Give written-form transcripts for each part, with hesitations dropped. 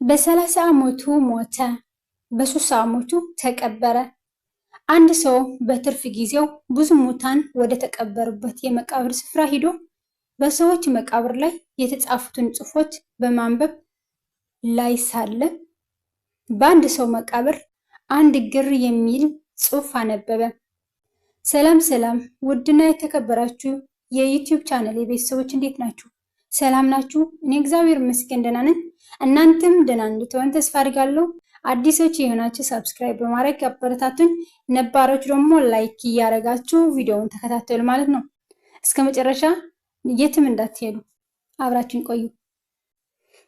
በ30 ዓመቱ ሞተ። በ3 ዓመቱ ተቀበረ። አንድ ሰው በትርፍ ጊዜው ብዙ ሙታን ወደ ተቀበሩበት የመቃብር ስፍራ ሄዶ በሰዎች መቃብር ላይ የተጻፉትን ጽሑፎች በማንበብ ላይ ሳለ በአንድ ሰው መቃብር አንድ ግር የሚል ጽሑፍ አነበበ። ሰላም ሰላም! ውድና የተከበራችሁ የዩቲዩብ ቻናል የቤተሰቦች እንዴት ናችሁ? ሰላም ናችሁ? እኔ እግዚአብሔር ይመስገን ደህና ነኝ። እናንተም ደህና እንድትሆኑ ተስፋ አድርጋለሁ። አዲሶች የሆናችሁ ሰብስክራይብ በማድረግ አበረታቱኝ፣ ነባሮች ደግሞ ላይክ እያደረጋችሁ ቪዲዮውን ተከታተሉ ማለት ነው። እስከ መጨረሻ የትም እንዳትሄዱ አብራችሁን ቆዩ።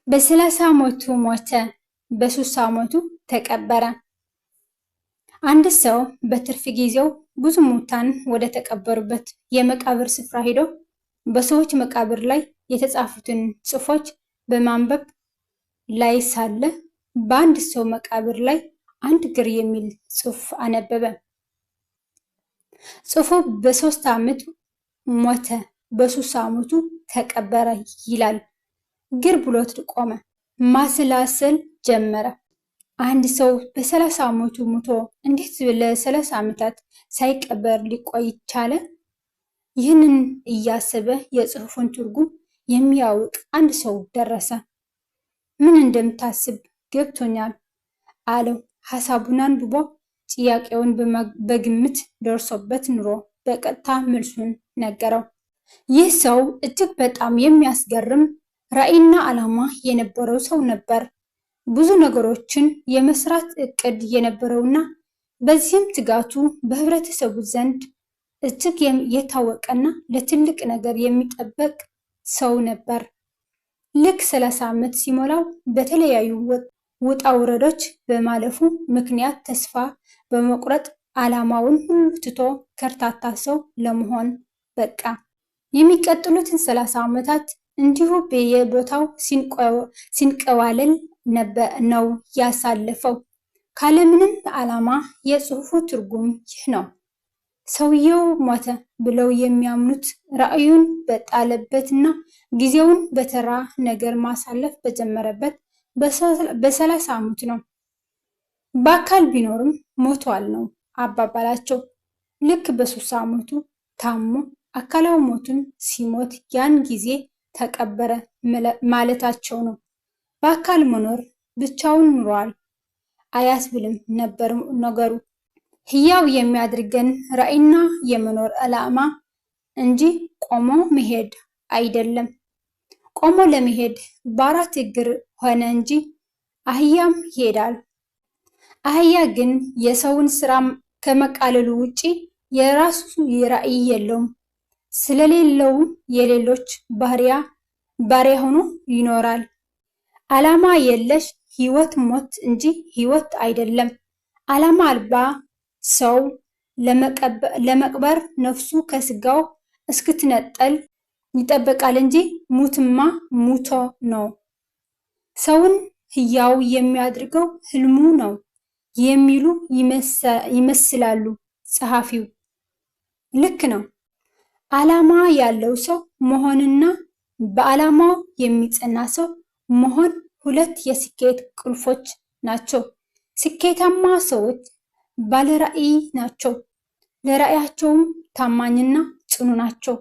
በ30 ዓመቱ ሞተ። በ3 ዓመቱ ተቀበረ። አንድ ሰው በትርፍ ጊዜው ብዙ ሙታን ወደ ተቀበሩበት የመቃብር ስፍራ ሄዶ በሰዎች መቃብር ላይ የተጻፉትን ጽሑፎች በማንበብ ላይ ሳለ በአንድ ሰው መቃብር ላይ አንድ ግር የሚል ጽሑፍ አነበበ። ጽሑፉ በ3 ዓመት ሞተ፣ በ3 ዓመቱ ተቀበረ ይላል። ግር ብሎት ቆመ። ማሰላሰል ጀመረ። አንድ ሰው በ30 ዓመቱ ሞቶ እንዴት ለ30 ዓመታት ሳይቀበር ሊቆይ ቻለ? ይህንን እያሰበ የጽሑፉን ትርጉም የሚያውቅ አንድ ሰው ደረሰ። ምን እንደምታስብ ገብቶኛል አለው። ሐሳቡን አንብቦ ጥያቄውን በግምት ደርሶበት ኑሮ በቀጥታ መልሱን ነገረው። ይህ ሰው እጅግ በጣም የሚያስገርም ራዕይና ዓላማ የነበረው ሰው ነበር። ብዙ ነገሮችን የመስራት እቅድ የነበረውና በዚህም ትጋቱ በህብረተሰቡ ዘንድ እጅግ የታወቀና ለትልቅ ነገር የሚጠበቅ ሰው ነበር። ልክ 30 ዓመት ሲሞላው በተለያዩ ውጣ ውረዶች በማለፉ ምክንያት ተስፋ በመቁረጥ ዓላማውን ሁሉ ትቶ ከርታታ ሰው ለመሆን በቃ። የሚቀጥሉትን 30 ዓመታት እንዲሁ በየቦታው ሲንቀዋለል ነው ያሳለፈው። ካለምንም ዓላማ። የጽሑፉ ትርጉም ይህ ነው። ሰውየው ሞተ ብለው የሚያምኑት ራዕዩን በጣለበትና ጊዜውን በተራ ነገር ማሳለፍ በጀመረበት በ30 ዓመቱ ነው። በአካል ቢኖርም ሞቷል ነው አባባላቸው። ልክ በ3 ዓመቱ ታሞ አካላዊ ሞቱን ሲሞት ያን ጊዜ ተቀበረ ማለታቸው ነው። በአካል መኖር ብቻውን ኑሯል አያስብልም ነበር ነገሩ። ሕያው የሚያደርገን ራዕይና የመኖር ዓላማ እንጂ ቆሞ መሄድ አይደለም። ቆሞ ለመሄድ በአራት እግር ሆነ እንጂ አህያም ይሄዳል። አህያ ግን የሰውን ስራ ከመቃለሉ ውጪ የራሱ ራዕይ የለውም። ስለሌለውም የሌሎች ባሪያ ሆኖ ይኖራል። ዓላማ የለሽ ህይወት ሞት እንጂ ህይወት አይደለም። ዓላማ አልባ ሰው ለመቅበር ነፍሱ ከስጋው እስክትነጠል ይጠበቃል እንጂ ሙትማ ሙቶ ነው። ሰውን ህያው የሚያደርገው ህልሙ ነው የሚሉ ይመስላሉ ጸሐፊው። ልክ ነው። ዓላማ ያለው ሰው መሆንና በዓላማው የሚጸና ሰው መሆን ሁለት የስኬት ቁልፎች ናቸው። ስኬታማ ሰዎች ባለራዕይ ናቸው። ለራዕያቸውም ታማኝና ጽኑ ናቸው።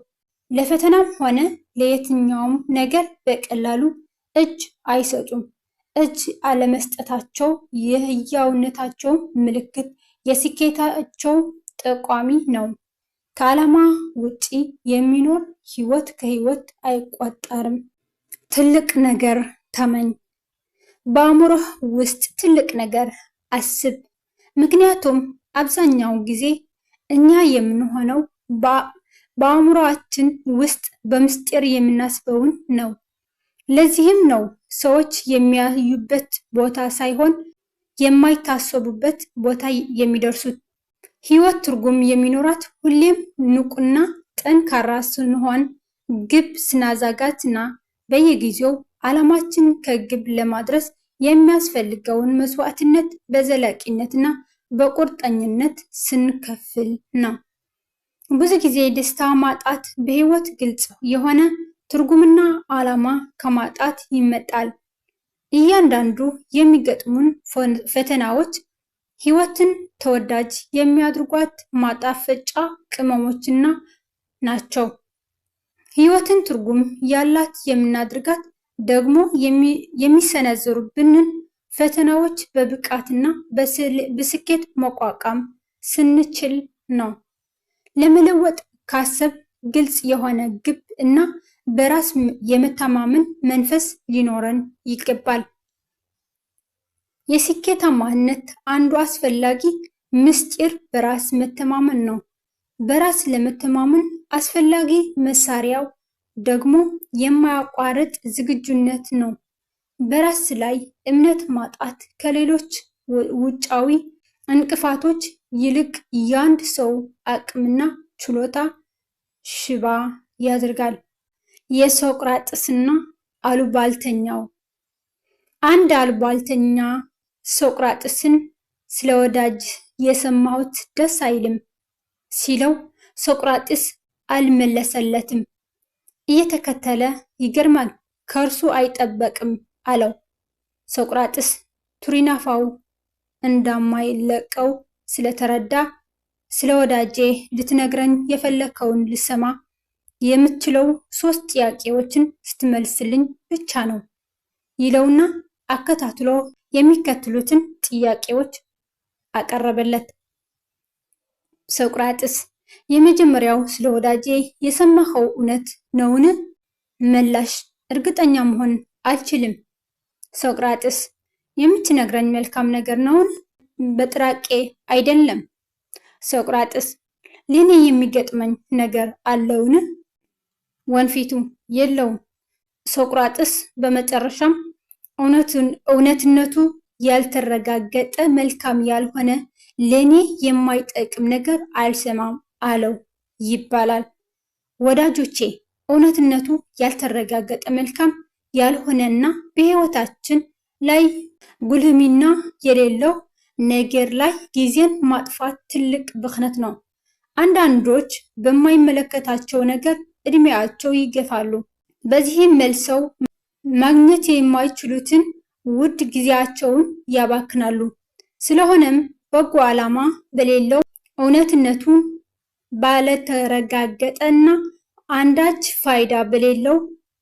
ለፈተናም ሆነ ለየትኛውም ነገር በቀላሉ እጅ አይሰጡም። እጅ አለመስጠታቸው የህያውነታቸው ምልክት፣ የስኬታቸው ጠቋሚ ነው። ከዓላማ ውጪ የሚኖር ህይወት ከህይወት አይቆጠርም። ትልቅ ነገር ተመኝ። በአእምሮህ ውስጥ ትልቅ ነገር አስብ። ምክንያቱም አብዛኛው ጊዜ እኛ የምንሆነው በአእምሮአችን ውስጥ በምስጢር የምናስበውን ነው። ለዚህም ነው ሰዎች የሚያዩበት ቦታ ሳይሆን የማይታሰቡበት ቦታ የሚደርሱት። ህይወት ትርጉም የሚኖራት ሁሌም ንቁና ጠንካራ ስንሆን፣ ግብ ስናዘጋጅና በየጊዜው ዓላማችን ከግብ ለማድረስ የሚያስፈልገውን መስዋዕትነት በዘላቂነትና በቁርጠኝነት ስንከፍል ነው። ብዙ ጊዜ ደስታ ማጣት በህይወት ግልጽ የሆነ ትርጉምና ዓላማ ከማጣት ይመጣል። እያንዳንዱ የሚገጥሙን ፈተናዎች ሕይወትን ተወዳጅ የሚያደርጓት ማጣፈጫ ቅመሞችና ናቸው። ሕይወትን ትርጉም ያላት የምናደርጋት ደግሞ የሚሰነዘሩብንን ፈተናዎች በብቃትና በስኬት መቋቋም ስንችል ነው። ለመለወጥ ካሰብ ግልጽ የሆነ ግብ እና በራስ የመተማመን መንፈስ ሊኖረን ይገባል። የስኬታማነት አንዱ አስፈላጊ ምስጢር በራስ መተማመን ነው። በራስ ለመተማመን አስፈላጊ መሳሪያው ደግሞ የማያቋርጥ ዝግጁነት ነው። በራስ ላይ እምነት ማጣት ከሌሎች ውጫዊ እንቅፋቶች ይልቅ የአንድ ሰው አቅምና ችሎታ ሽባ ያደርጋል። የሶቅራጥስና አሉባልተኛው። አንድ አሉባልተኛ ሶቅራጥስን ስለ ወዳጅ የሰማሁት ደስ አይልም ሲለው ሶቅራጥስ አልመለሰለትም። እየተከተለ ይገርማል፣ ከእርሱ አይጠበቅም አለው። ሶቅራጥስ ቱሪናፋው እንደማይለቀው ስለተረዳ ስለ ወዳጄ ልትነግረኝ የፈለከውን ልሰማ የምትችለው 3 ጥያቄዎችን ስትመልስልኝ ብቻ ነው ይለውና አከታትሎ የሚከተሉትን ጥያቄዎች አቀረበለት። ሶቅራጥስ የመጀመሪያው ስለ ወዳጄ የሰማኸው እውነት ነውን? ምላሽ እርግጠኛ መሆን አልችልም። ሶቅራጥስ የምትነግረኝ መልካም ነገር ነውን? በጥራቄ አይደለም። ሶቅራጥስ ለኔ የሚገጥመኝ ነገር አለውን? ወንፊቱ የለውም። ሶቅራጥስ በመጨረሻም እውነትነቱ ያልተረጋገጠ መልካም ያልሆነ ለኔ የማይጠቅም ነገር አልሰማም አለው ይባላል። ወዳጆቼ እውነትነቱ ያልተረጋገጠ መልካም ያልሆነና በሕይወታችን ላይ ጉልህ ሚና የሌለው ነገር ላይ ጊዜን ማጥፋት ትልቅ ብክነት ነው። አንዳንዶች በማይመለከታቸው ነገር እድሜያቸው ይገፋሉ። በዚህም መልሰው ማግኘት የማይችሉትን ውድ ጊዜያቸውን ያባክናሉ። ስለሆነም በጎ ዓላማ በሌለው እውነትነቱ ባለተረጋገጠና አንዳች ፋይዳ በሌለው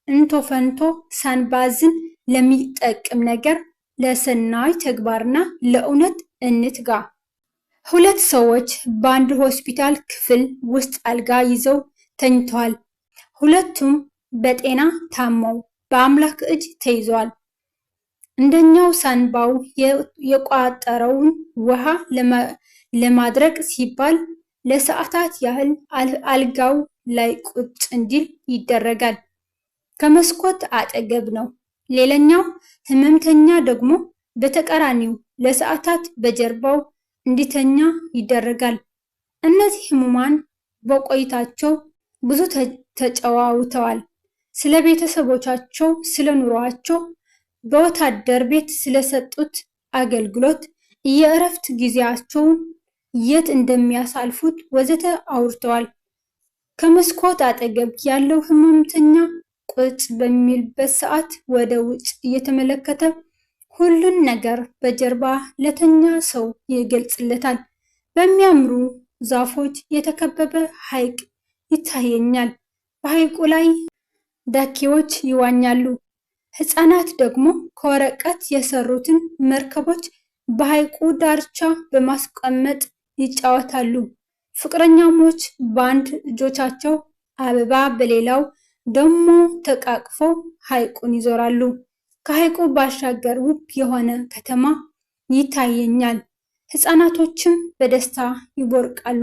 እንቶፈንቶ ሳንባዝን ለሚጠቅም ነገር ለሰናይ ተግባርና ለእውነት እንትጋ። 2 ሰዎች በአንድ ሆስፒታል ክፍል ውስጥ አልጋ ይዘው ተኝተዋል። ሁለቱም በጤና ታመው በአምላክ እጅ ተይዘዋል። አንደኛው ሳንባው የቋጠረውን ውሃ ለማድረቅ ሲባል ለሰዓታት ያህል አልጋው ላይ ቁጭ እንዲል ይደረጋል። ከመስኮት አጠገብ ነው። ሌላኛው ህመምተኛ ደግሞ በተቃራኒው ለሰዓታት በጀርባው እንዲተኛ ይደረጋል። እነዚህ ህሙማን በቆይታቸው ብዙ ተጨዋውተዋል። ስለ ቤተሰቦቻቸው፣ ስለ ኑሯቸው፣ በወታደር ቤት ስለሰጡት አገልግሎት፣ የእረፍት ጊዜያቸውን የት እንደሚያሳልፉት ወዘተ አውርተዋል። ከመስኮት አጠገብ ያለው ህመምተኛ ቁጭ በሚልበት ሰዓት ወደ ውጭ እየተመለከተ ሁሉን ነገር በጀርባ ለተኛ ሰው ይገልጽለታል። በሚያምሩ ዛፎች የተከበበ ሐይቅ ይታየኛል። በሐይቁ ላይ ዳኪዎች ይዋኛሉ። ህፃናት ደግሞ ከወረቀት የሰሩትን መርከቦች በሐይቁ ዳርቻ በማስቀመጥ ይጫወታሉ። ፍቅረኛሞች በአንድ እጆቻቸው አበባ በሌላው ደግሞ ተቃቅፈው ሐይቁን ይዞራሉ። ከሐይቁ ባሻገር ውብ የሆነ ከተማ ይታየኛል። ህፃናቶችም በደስታ ይቦርቃሉ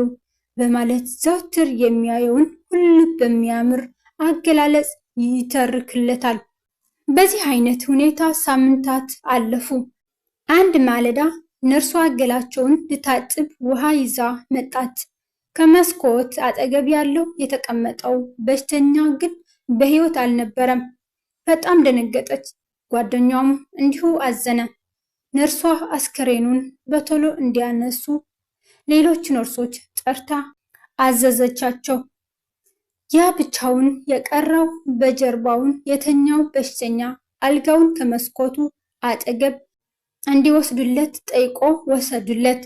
በማለት ዘውትር የሚያየውን ሁሉ በሚያምር አገላለጽ ይተርክለታል። በዚህ አይነት ሁኔታ ሳምንታት አለፉ። አንድ ማለዳ ነርሷ ገላቸውን ልታጥብ ውሃ ይዛ መጣች። ከመስኮት አጠገብ ያለው የተቀመጠው በሽተኛ ግን በሕይወት አልነበረም። በጣም ደነገጠች። ጓደኛውም እንዲሁ አዘነ። ነርሷ አስከሬኑን በቶሎ እንዲያነሱ ሌሎች ነርሶች ጠርታ አዘዘቻቸው። ያ ብቻውን የቀረው በጀርባውን የተኛው በሽተኛ አልጋውን ከመስኮቱ አጠገብ እንዲወስዱለት ጠይቆ ወሰዱለት።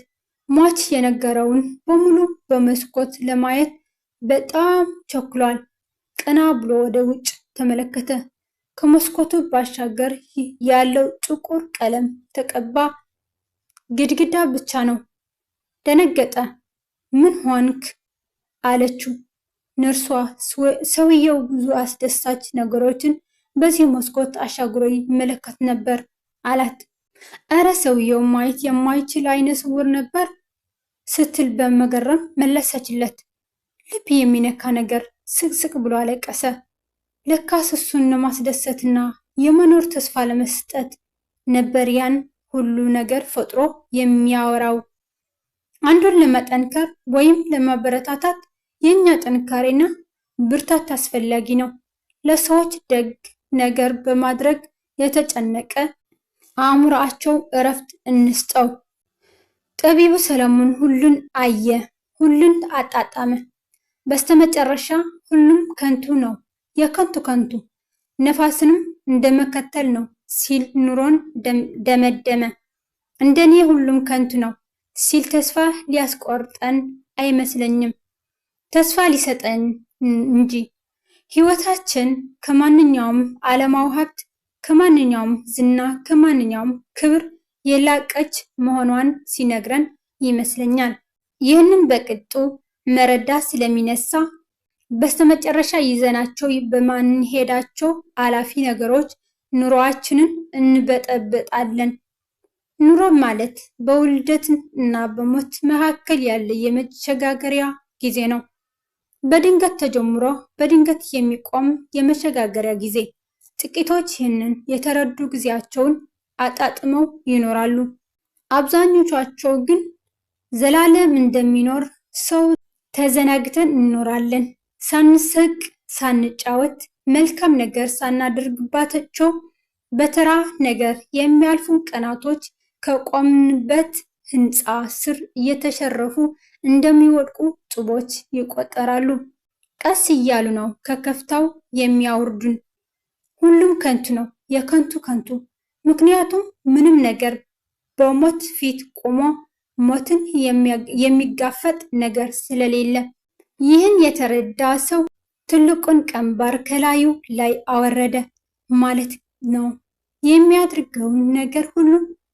ሟች የነገረውን በሙሉ በመስኮት ለማየት በጣም ቸኩሏል። ቀና ብሎ ወደ ውጭ ተመለከተ። ከመስኮቱ ባሻገር ያለው ጥቁር ቀለም ተቀባ ግድግዳ ብቻ ነው። ደነገጠ። ምን ሆንክ? አለችው ነርሷ። ሰውየው ብዙ አስደሳች ነገሮችን በዚህ መስኮት አሻግሮ ይመለከት ነበር አላት። እረ ሰውየው ማየት የማይችል አይነ ስውር ነበር ስትል በመገረም መለሰችለት። ልብ የሚነካ ነገር። ስቅስቅ ብሎ አለቀሰ። ለካስ እሱን ለማስደሰትና የመኖር ተስፋ ለመስጠት ነበር ያን ሁሉ ነገር ፈጥሮ የሚያወራው። አንዱን ለመጠንከር ወይም ለማበረታታት የኛ ጥንካሬና ብርታት አስፈላጊ ነው። ለሰዎች ደግ ነገር በማድረግ የተጨነቀ አእምሮአቸው እረፍት እንስጠው። ጠቢቡ ሰለሞን ሁሉን አየ፣ ሁሉን አጣጣመ። በስተመጨረሻ ሁሉም ከንቱ ነው፣ የከንቱ ከንቱ ነፋስንም እንደመከተል ነው ሲል ኑሮን ደመደመ። እንደኔ ሁሉም ከንቱ ነው ሲል ተስፋ ሊያስቆርጠን አይመስለኝም፣ ተስፋ ሊሰጠን እንጂ። ሕይወታችን ከማንኛውም ዓለማዊ ሀብት፣ ከማንኛውም ዝና፣ ከማንኛውም ክብር የላቀች መሆኗን ሲነግረን ይመስለኛል። ይህንን በቅጡ መረዳት ስለሚነሳ በስተመጨረሻ ይዘናቸው በማንሄዳቸው አላፊ ነገሮች ኑሮአችንን እንበጠብጣለን። ኑሮ ማለት በውልደት እና በሞት መካከል ያለ የመሸጋገሪያ ጊዜ ነው። በድንገት ተጀምሮ በድንገት የሚቆም የመሸጋገሪያ ጊዜ። ጥቂቶች ይህንን የተረዱ ጊዜያቸውን አጣጥመው ይኖራሉ። አብዛኞቻቸው ግን ዘላለም እንደሚኖር ሰው ተዘናግተን እንኖራለን። ሳንስቅ፣ ሳንጫወት፣ መልካም ነገር ሳናደርግባቸው በተራ ነገር የሚያልፉ ቀናቶች ከቆምንበት ሕንፃ ስር እየተሸረፉ እንደሚወድቁ ጡቦች ይቆጠራሉ። ቀስ እያሉ ነው ከከፍታው የሚያወርዱን። ሁሉም ከንቱ ነው፣ የከንቱ ከንቱ። ምክንያቱም ምንም ነገር በሞት ፊት ቆሞ ሞትን የሚጋፈጥ ነገር ስለሌለ። ይህን የተረዳ ሰው ትልቁን ቀንበር ከላዩ ላይ አወረደ ማለት ነው። የሚያደርገውን ነገር ሁሉ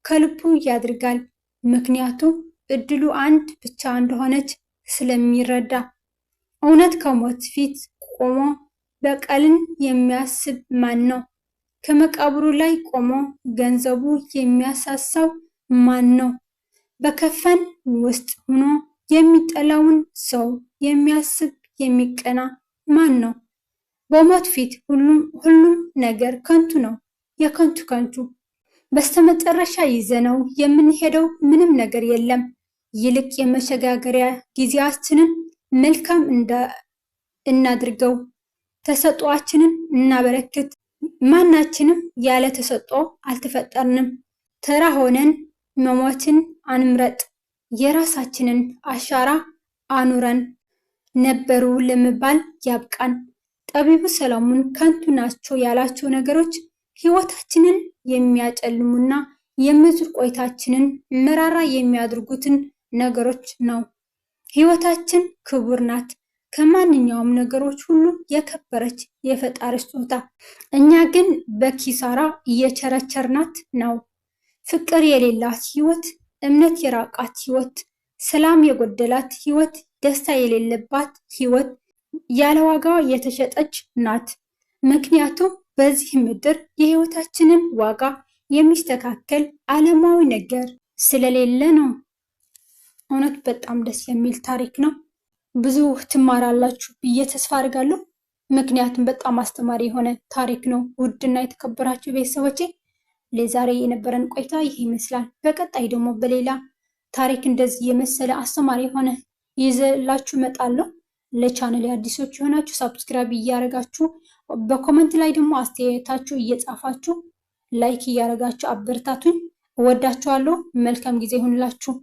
ከልቡ ያድርጋል። ምክንያቱም እድሉ አንድ ብቻ እንደሆነች ስለሚረዳ። እውነት ከሞት ፊት ቆሞ በቀልን የሚያስብ ማን ነው? ከመቃብሩ ላይ ቆሞ ገንዘቡ የሚያሳሳው ማን ነው? በከፈን ውስጥ ሆኖ የሚጠላውን ሰው የሚያስብ የሚቀና ማን ነው? በሞት ፊት ሁሉም ነገር ከንቱ ነው፣ የከንቱ ከንቱ። በስተመጨረሻ ይዘነው የምንሄደው ምንም ነገር የለም። ይልቅ የመሸጋገሪያ ጊዜያችንን መልካም እናድርገው፣ ተሰጥኦአችንን እናበረክት። ማናችንም ያለ ተሰጥኦ አልተፈጠርንም። ተራ ሆነን መሞትን አንምረጥ። የራሳችንን አሻራ አኑረን ነበሩ ለመባል ያብቃን። ጠቢቡ ሰለሞን ከንቱ ናቸው ያላቸው ነገሮች ሕይወታችንን የሚያጨልሙና የምድር ቆይታችንን መራራ የሚያደርጉትን ነገሮች ነው። ሕይወታችን ክቡር ናት፣ ከማንኛውም ነገሮች ሁሉ የከበረች የፈጣሪ ስጦታ። እኛ ግን በኪሳራ እየቸረቸርናት ነው። ፍቅር የሌላት ሕይወት፣ እምነት የራቃት ሕይወት፣ ሰላም የጎደላት ሕይወት፣ ደስታ የሌለባት ሕይወት ያለ ዋጋዋ የተሸጠች ናት። ምክንያቱም በዚህ ምድር የሕይወታችንን ዋጋ የሚስተካከል ዓለማዊ ነገር ስለሌለ ነው። እውነት በጣም ደስ የሚል ታሪክ ነው። ብዙ ትማራላችሁ ብዬ ተስፋ አድርጋለሁ። ምክንያቱም በጣም አስተማሪ የሆነ ታሪክ ነው። ውድና የተከበራችሁ ቤተሰቦቼ ለዛሬ የነበረን ቆይታ ይህ ይመስላል። በቀጣይ ደግሞ በሌላ ታሪክ እንደዚህ የመሰለ አስተማሪ የሆነ ይዘላችሁ እመጣለሁ። ለቻናል አዲሶች የሆናችሁ ሳብስክራይብ እያደረጋችሁ በኮመንት ላይ ደግሞ አስተያየታችሁ እየጻፋችሁ ላይክ እያደረጋችሁ አበረታቱኝ። እወዳችኋለሁ። መልካም ጊዜ ይሁንላችሁ።